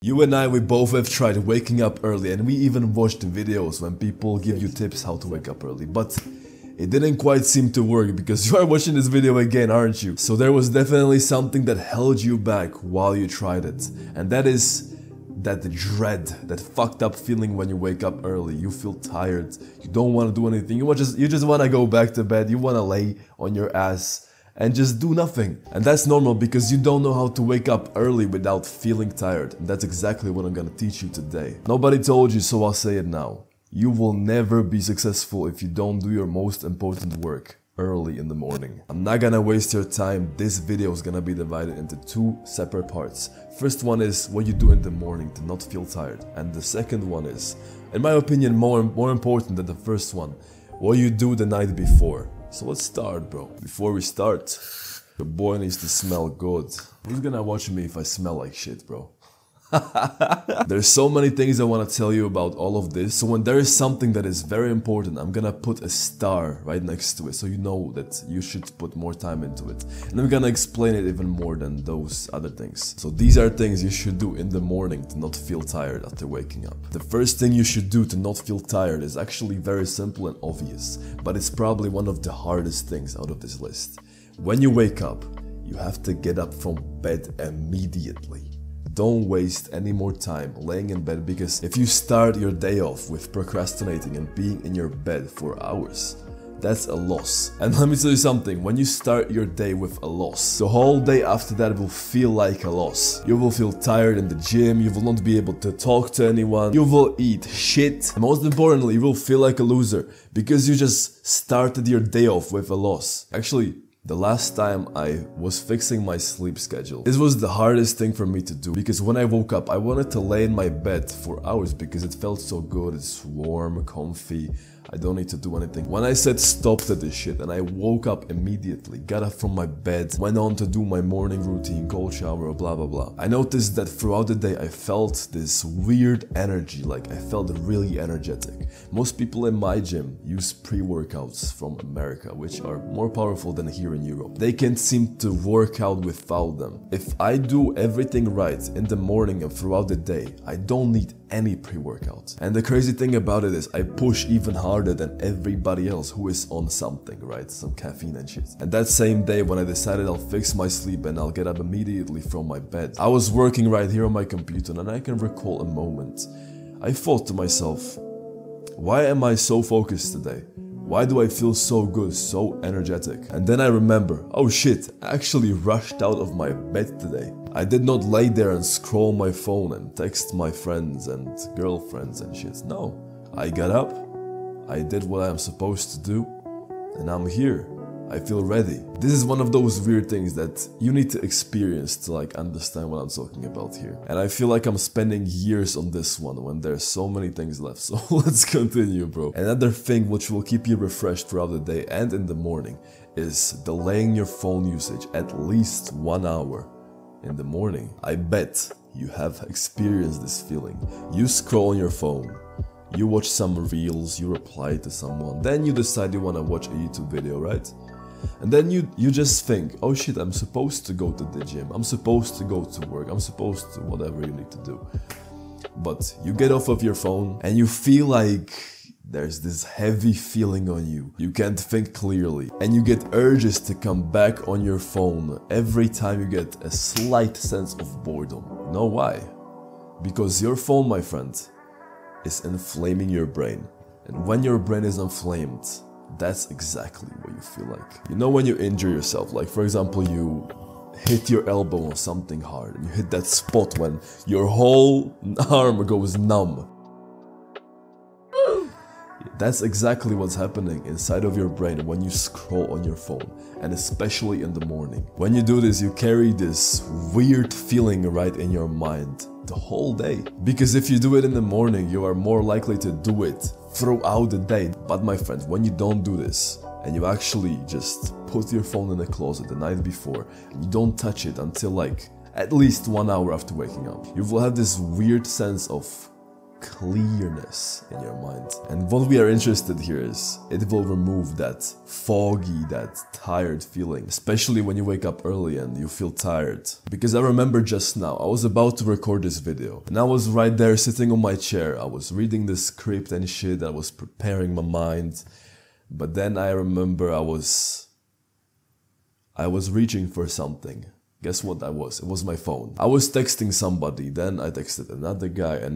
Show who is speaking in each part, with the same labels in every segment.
Speaker 1: You and I, we both have tried waking up early, and we even watched videos when people give you tips how to wake up early, but it didn't quite seem to work because you are watching this video again, aren't you? So there was definitely something that held you back while you tried it, and that is that dread, that fucked up feeling when you wake up early. You feel tired, you don't want to do anything, you just want to go back to bed, you want to lay on your ass and just do nothing. And that's normal because you don't know how to wake up early without feeling tired. And that's exactly what I'm gonna teach you today. Nobody told you, so I'll say it now. You will never be successful if you don't do your most important work early in the morning. I'm not gonna waste your time. This video is gonna be divided into two separate parts. First one is what you do in the morning to not feel tired. And the second one is, in my opinion, more important than the first one, what you do the night before. So let's start, bro. Before we start, the boy needs to smell good. Who's gonna watch me if I smell like shit, bro? There's so many things I want to tell you about all of this, so when there is something that is very important, I'm gonna put a star right next to it so you know that you should put more time into it. And I'm gonna explain it even more than those other things. So these are things you should do in the morning to not feel tired after waking up. The first thing you should do to not feel tired is actually very simple and obvious, but it's probably one of the hardest things out of this list. When you wake up, you have to get up from bed immediately. Don't waste any more time laying in bed, because if you start your day off with procrastinating and being in your bed for hours, that's a loss. And let me tell you something, when you start your day with a loss, the whole day after that will feel like a loss. You will feel tired in the gym, you will not be able to talk to anyone, you will eat shit. And most importantly, you will feel like a loser because you just started your day off with a loss. Actually, the last time I was fixing my sleep schedule, this was the hardest thing for me to do, because when I woke up I wanted to lay in my bed for hours because it felt so good, it's warm, comfy, I don't need to do anything. When I said stop to this shit and I woke up immediately, got up from my bed, went on to do my morning routine, cold shower, blah blah blah, I noticed that throughout the day I felt this weird energy, like I felt really energetic. Most people in my gym use pre-workouts from America, which are more powerful than here in Europe. They can't seem to work out without them. If I do everything right in the morning and throughout the day, I don't need any pre-workout. And the crazy thing about it is I push even harder than everybody else who is on something, right? Some caffeine and shit. And that same day when I decided I'll fix my sleep and I'll get up immediately from my bed, I was working right here on my computer and I can recall a moment. I thought to myself, why am I so focused today? Why do I feel so good, so energetic? And then I remember, oh shit, I actually rushed out of my bed today. I did not lay there and scroll my phone and text my friends and girlfriends and shit. No, I got up, I did what I'm supposed to do, and I'm here. I feel ready. This is one of those weird things that you need to experience to like understand what I'm talking about here. And I feel like I'm spending years on this one when there's so many things left. So let's continue, bro. Another thing which will keep you refreshed throughout the day and in the morning is delaying your phone usage at least 1 hour in the morning. I bet you have experienced this feeling. You scroll on your phone, you watch some reels, you reply to someone, then you decide you want to watch a YouTube video, right? And then you just think, oh shit, I'm supposed to go to the gym, I'm supposed to go to work, I'm supposed to whatever you need to do. But you get off of your phone and you feel like there's this heavy feeling on you. You can't think clearly and you get urges to come back on your phone every time you get a slight sense of boredom. You know why? Because your phone, my friend, is inflaming your brain. And when your brain is inflamed, that's exactly what you feel like. You know when you injure yourself, like for example you hit your elbow on something hard and you hit that spot when your whole arm goes numb. That's exactly what's happening inside of your brain when you scroll on your phone, and especially in the morning. When you do this, you carry this weird feeling right in your mind the whole day. Because if you do it in the morning, you are more likely to do it throughout the day. But my friends, when you don't do this, and you actually just put your phone in the closet the night before, and you don't touch it until like at least 1 hour after waking up, you will have this weird sense of clearness in your mind. And what we are interested here is it will remove that foggy, that tired feeling, especially when you wake up early and you feel tired. Because I remember just now, I was about to record this video and I was right there sitting on my chair. I was reading the script and shit, I was preparing my mind. But then I remember I was reaching for something. Guess what that was? It was my phone. I was texting somebody, then I texted another guy, I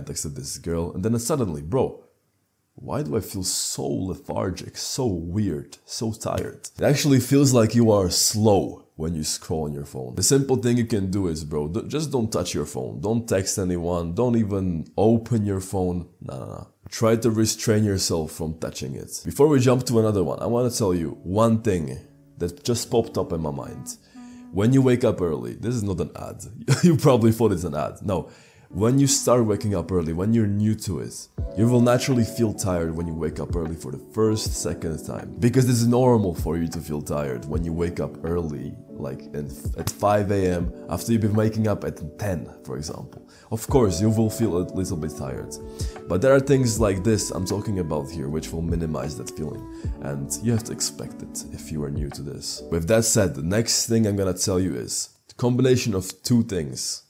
Speaker 1: texted this girl, and then suddenly, bro, why do I feel so lethargic, so weird, so tired? It actually feels like you are slow when you scroll on your phone. The simple thing you can do is, bro, just don't touch your phone. Don't text anyone. Don't even open your phone. Nah. Try to restrain yourself from touching it. Before we jump to another one, I want to tell you one thing that just popped up in my mind. When you wake up early, this is not an ad. You probably thought it's an ad. No. When you start waking up early, when you're new to it, you will naturally feel tired when you wake up early for the first, second time. Because it's normal for you to feel tired when you wake up early, like at 5 AM, after you've been waking up at 10, for example. Of course, you will feel a little bit tired. But there are things like this I'm talking about here which will minimize that feeling. And you have to expect it if you are new to this. With that said, the next thing I'm gonna tell you is the combination of two things.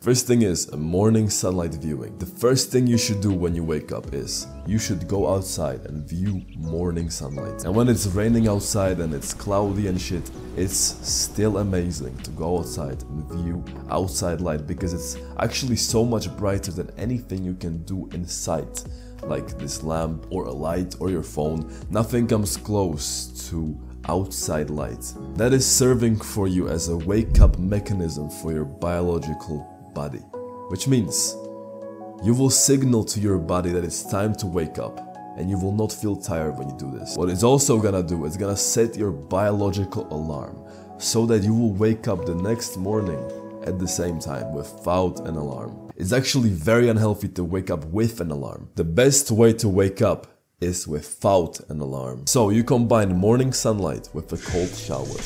Speaker 1: First thing is a morning sunlight viewing. The first thing you should do when you wake up is you should go outside and view morning sunlight. And when it's raining outside and it's cloudy and shit, it's still amazing to go outside and view outside light because it's actually so much brighter than anything you can do inside. Like this lamp or a light or your phone. Nothing comes close to outside light. That is serving for you as a wake-up mechanism for your biological body. Which means you will signal to your body that it's time to wake up and you will not feel tired when you do this. What it's also gonna do is gonna set your biological alarm so that you will wake up the next morning at the same time without an alarm. It's actually very unhealthy to wake up with an alarm. The best way to wake up is without an alarm. So you combine morning sunlight with a cold shower.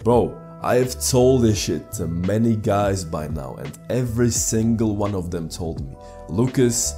Speaker 1: Bro, I have told this shit to many guys by now and every single one of them told me, Lucas,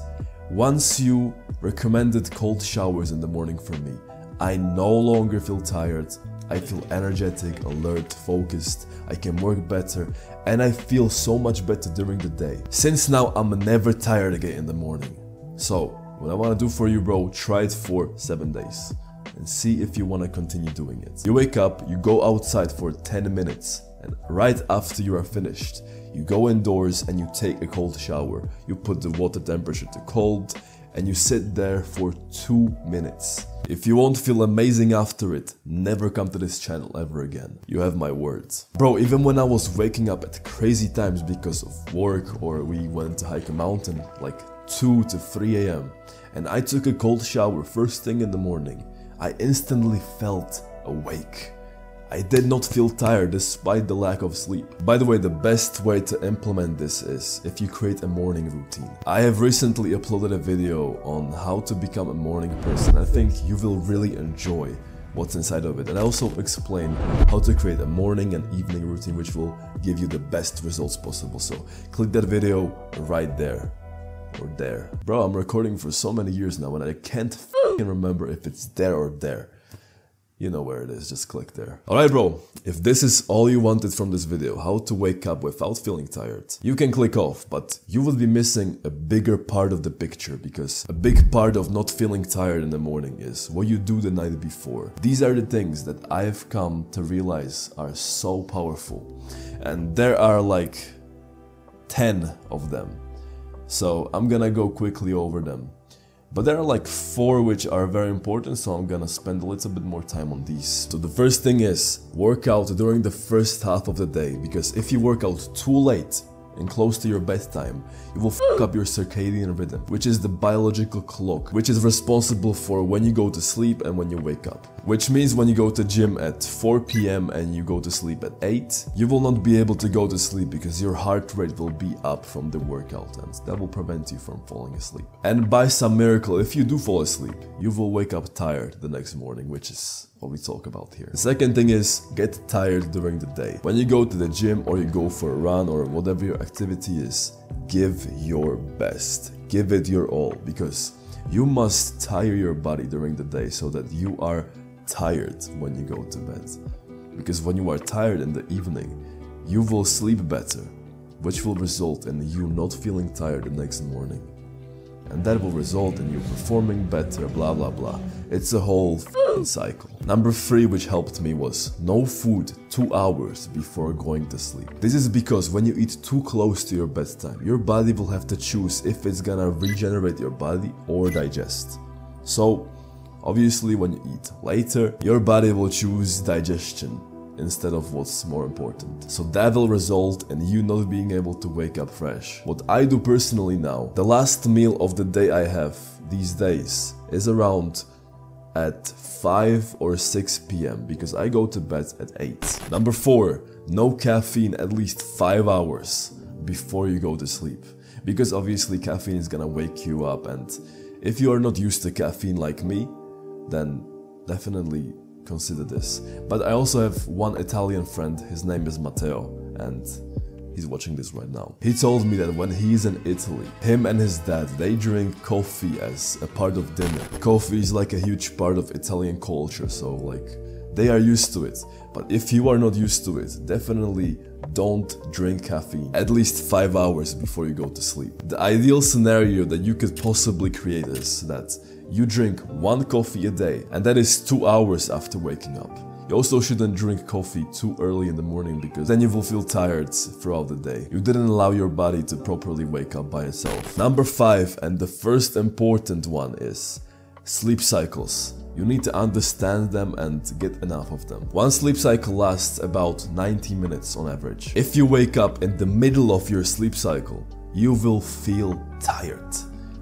Speaker 1: once you recommended cold showers in the morning for me, I no longer feel tired. I feel energetic, alert, focused, I can work better, and I feel so much better during the day. Since now I'm never tired again in the morning. So, what I want to do for you, bro, try it for 7 days and see if you want to continue doing it. You wake up, you go outside for 10 minutes, and right after you are finished, you go indoors and you take a cold shower. You put the water temperature to cold, and you sit there for 2 minutes. If you won't feel amazing after it, never come to this channel ever again. You have my words. Bro, even when I was waking up at crazy times because of work or we went to hike a mountain like 2 to 3 AM and I took a cold shower first thing in the morning, I instantly felt awake. I did not feel tired despite the lack of sleep. By the way, the best way to implement this is if you create a morning routine. I have recently uploaded a video on how to become a morning person. I think you will really enjoy what's inside of it. And I also explain how to create a morning and evening routine which will give you the best results possible. So click that video right there. Or there. Bro, I'm recording for so many years now and I can't f***ing remember if it's there or there. You know where it is, just click there. Alright bro, if this is all you wanted from this video, how to wake up without feeling tired, you can click off, but you will be missing a bigger part of the picture because a big part of not feeling tired in the morning is what you do the night before. These are the things that I have come to realize are so powerful. And there are like 10 of them. So I'm gonna go quickly over them. But there are like 4 which are very important, so I'm gonna spend a little bit more time on these. So the first thing is work out during the first half of the day, because if you work out too late and close to your bedtime, you will fuck up your circadian rhythm, which is the biological clock, which is responsible for when you go to sleep and when you wake up. Which means when you go to gym at 4 p.m. and you go to sleep at 8, you will not be able to go to sleep because your heart rate will be up from the workout, and that will prevent you from falling asleep. And by some miracle, if you do fall asleep, you will wake up tired the next morning, which is what we talk about here. The second thing is get tired during the day. When you go to the gym or you go for a run or whatever your activity is, give your best. Give it your all, because you must tire your body during the day so that you are tired when you go to bed. Because when you are tired in the evening, you will sleep better, which will result in you not feeling tired the next morning. And that will result in you performing better, blah blah blah. It's a whole cycle. Number 3, which helped me, was no food 2 hours before going to sleep. This is because when you eat too close to your bedtime, your body will have to choose if it's gonna regenerate your body or digest. So obviously when you eat later, your body will choose digestion instead of what's more important. So that will result in you not being able to wake up fresh. What I do personally now, the last meal of the day I have these days is around at 5 or 6 p.m. because I go to bed at 8. Number 4, no caffeine at least 5 hours before you go to sleep. Because obviously caffeine is gonna wake you up, and if you are not used to caffeine like me, then definitely consider this. But I also have one Italian friend, his name is Matteo, and he's watching this right now. He told me that when he's in Italy, him and his dad, they drink coffee as a part of dinner. Coffee is like a huge part of Italian culture, so like they are used to it. But if you are not used to it, definitely don't drink caffeine at least 5 hours before you go to sleep. The ideal scenario that you could possibly create is that you drink 1 coffee a day, and that is 2 hours after waking up. You also shouldn't drink coffee too early in the morning, because then you will feel tired throughout the day. You didn't allow your body to properly wake up by itself. Number 5, and the first important one, is sleep cycles. You need to understand them and get enough of them. One sleep cycle lasts about 90 minutes on average. If you wake up in the middle of your sleep cycle, you will feel tired,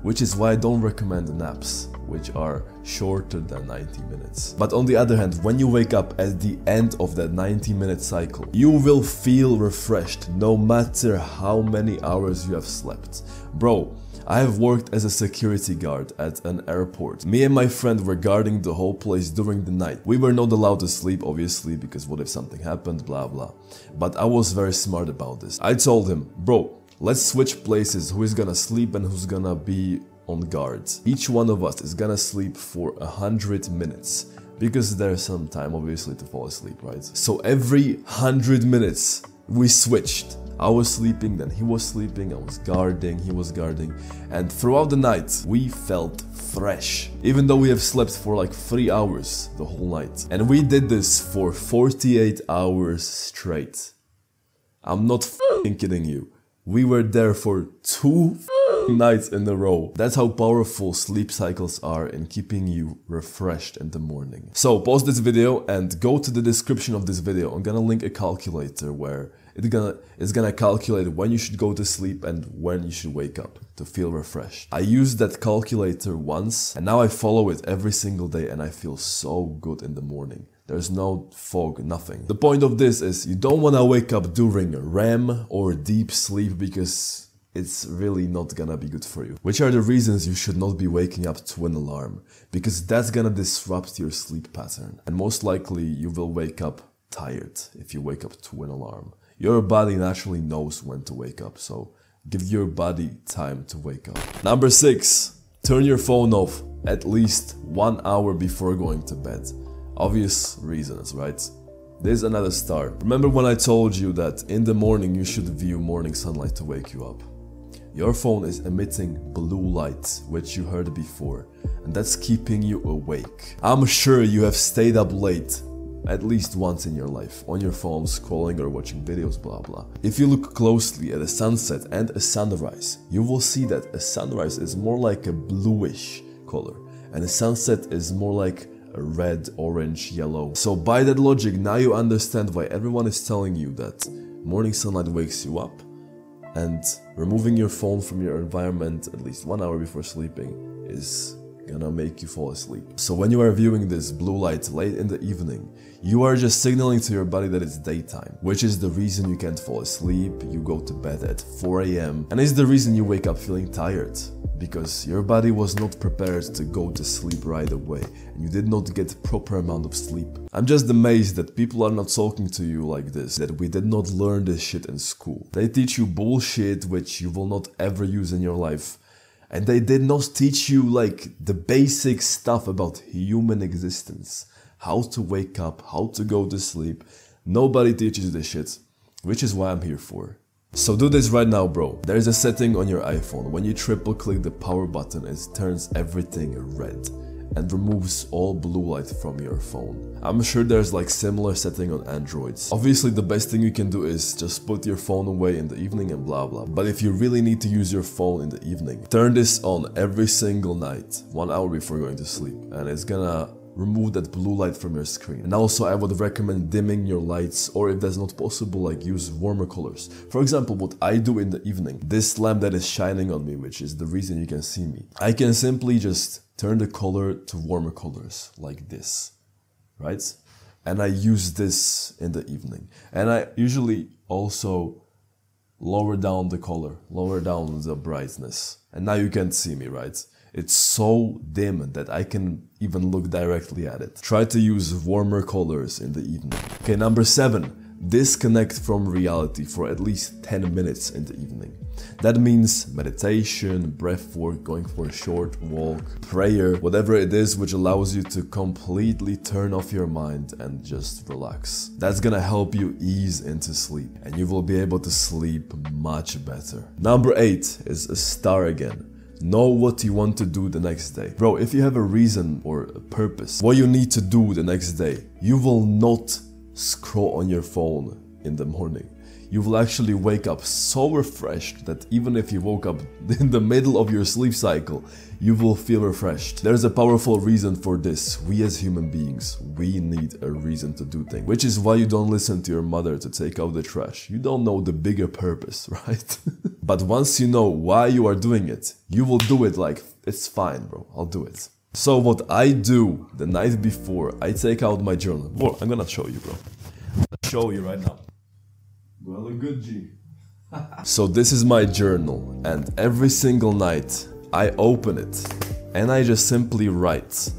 Speaker 1: which is why I don't recommend naps, which are shorter than 90 minutes. But on the other hand, when you wake up at the end of that 90-minute cycle, you will feel refreshed no matter how many hours you have slept. Bro, I have worked as a security guard at an airport. Me and my friend were guarding the whole place during the night. We were not allowed to sleep, obviously, because what if something happened, blah blah. But I was very smart about this. I told him, bro, let's switch places, who is gonna sleep and who's gonna be on guard. Each one of us is gonna sleep for 100 minutes, because there's some time obviously to fall asleep, right? So every 100 minutes we switched. I was sleeping, then he was sleeping, I was guarding, he was guarding, and throughout the night we felt fresh, even though we have slept for like 3 hours the whole night. And we did this for 48 hours straight. I'm not f***ing kidding you. We were there for 2 nights in a row. That's how powerful sleep cycles are in keeping you refreshed in the morning. So pause this video and go to the description of this video. I'm gonna link a calculator where it's gonna calculate when you should go to sleep and when you should wake up to feel refreshed. I used that calculator once and now I follow it every single day, and I feel so good in the morning. There's no fog, nothing. The point of this is you don't wanna wake up during REM or deep sleep, because it's really not gonna be good for you. Which are the reasons you should not be waking up to an alarm, because that's gonna disrupt your sleep pattern. And most likely you will wake up tired if you wake up to an alarm. Your body naturally knows when to wake up, so give your body time to wake up. Number 6, turn your phone off at least 1 hour before going to bed. Obvious reasons, right? There's another start. Remember when I told you that in the morning you should view morning sunlight to wake you up? Your phone is emitting blue light, which you heard before, and that's keeping you awake. I'm sure you have stayed up late at least once in your life, on your phone, scrolling or watching videos, blah blah. If you look closely at a sunset and a sunrise, you will see that a sunrise is more like a bluish color, and a sunset is more like a red, orange, yellow. So by that logic, now you understand why everyone is telling you that morning sunlight wakes you up, And removing your phone from your environment at least 1 hour before sleeping is gonna make you fall asleep. So when you are viewing this blue light late in the evening, you are just signaling to your body that it's daytime, which is the reason you can't fall asleep, you go to bed at 4 AM, and it's the reason you wake up feeling tired, because your body was not prepared to go to sleep right away, and you did not get proper amount of sleep. I'm just amazed that people are not talking to you like this, that we did not learn this shit in school. They teach you bullshit which you will not ever use in your life. And they did not teach you like the basic stuff about human existence. How to wake up, how to go to sleep. Nobody teaches this shit, which is why I'm here for. So do this right now, bro. There is a setting on your iPhone. When you triple click the power button, it turns everything red and removes all blue light from your phone. I'm sure there's like similar setting on Androids. Obviously the best thing you can do is just put your phone away in the evening and blah blah. But if you really need to use your phone in the evening, turn this on every single night, 1 hour before going to sleep, and it's gonna remove that blue light from your screen. And also I would recommend dimming your lights, or if that's not possible, like use warmer colors. For example, what I do in the evening, this lamp that is shining on me, which is the reason you can see me, I can simply just turn the color to warmer colors like this, right? And I use this in the evening. And I usually also lower down the color, lower down the brightness. And now you can't see me, right? It's so dim that I can even look directly at it. Try to use warmer colors in the evening. Okay, number 7. Disconnect from reality for at least 10 minutes in the evening. That means meditation, breath work, going for a short walk, prayer, whatever it is which allows you to completely turn off your mind and just relax. That's gonna help you ease into sleep, and you will be able to sleep much better. Number 8 is a star again. Know what you want to do the next day. Bro, if you have a reason or a purpose, what you need to do the next day, you will not scroll on your phone in the morning. You will actually wake up so refreshed that even if you woke up in the middle of your sleep cycle, you will feel refreshed. There's a powerful reason for this. We as human beings, we need a reason to do things. Which is why you don't listen to your mother to take out the trash. You don't know the bigger purpose, right? But once you know why you are doing it, you will do it like, it's fine, bro, I'll do it. So what I do the night before, I take out my journal. Well, I'm gonna show you, bro. I'll show you right now. Well, a good G. So this is my journal, and every single night I open it and I just simply write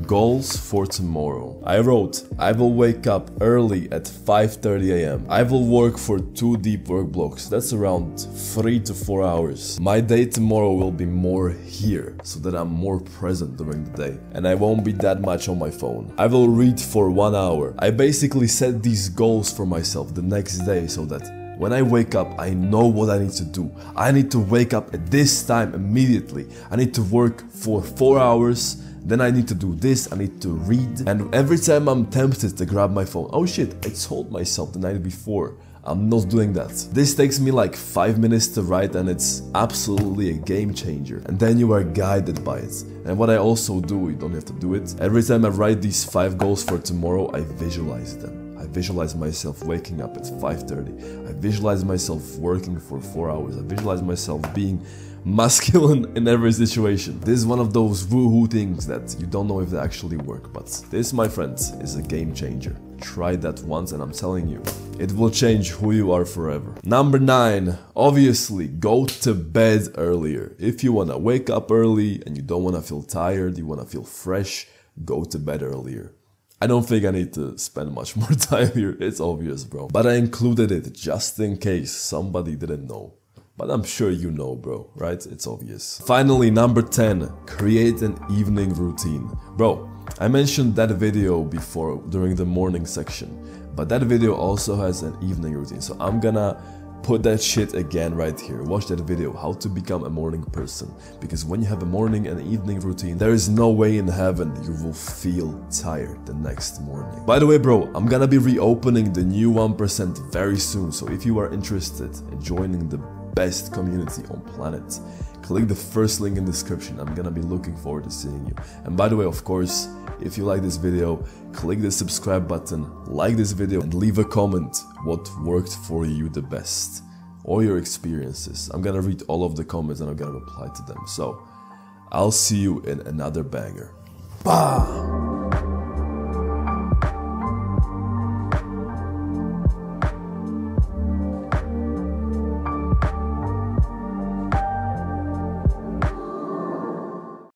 Speaker 1: goals for tomorrow. I wrote, I will wake up early at 5:30 AM. I will work for 2 deep work blocks. That's around 3 to 4 hours. My day tomorrow will be more here, so that I'm more present during the day and I won't be that much on my phone. I will read for 1 hour. I basically set these goals for myself the next day so that when I wake up, I know what I need to do. I need to wake up at this time immediately. I need to work for 4 hours. Then I need to do this, I need to read. And every time I'm tempted to grab my phone, oh shit, I told myself the night before, I'm not doing that. This takes me like 5 minutes to write, and it's absolutely a game changer. And then you are guided by it. And what I also do, you don't have to do it. Every time I write these 5 goals for tomorrow, I visualize them. I visualize myself waking up at 5:30. I visualize myself working for 4 hours. I visualize myself being masculine in every situation. This is one of those woohoo things that you don't know if they actually work, but this, my friends, is a game changer. Try that once and I'm telling you, it will change who you are forever. Number 9, obviously, go to bed earlier. If you wanna wake up early and you don't wanna feel tired, you wanna feel fresh, go to bed earlier. I don't think I need to spend much more time here, it's obvious, bro. But I included it just in case somebody didn't know. But I'm sure you know, bro, right? It's obvious. Finally, number 10, create an evening routine. Bro, I mentioned that video before during the morning section, but that video also has an evening routine. So I'm gonna put that shit again right here. Watch that video, how to become a morning person. Because when you have a morning and evening routine, there is no way in heaven you will feel tired the next morning. By the way, bro, I'm gonna be reopening the new 1% very soon. So if you are interested in joining the best community on planet, click the first link in the description. I'm gonna be looking forward to seeing you. And by the way, of course, if you like this video, click the subscribe button, like this video, and leave a comment what worked for you the best. or your experiences. I'm gonna read all of the comments and I'm gonna reply to them. So I'll see you in another banger. Bah!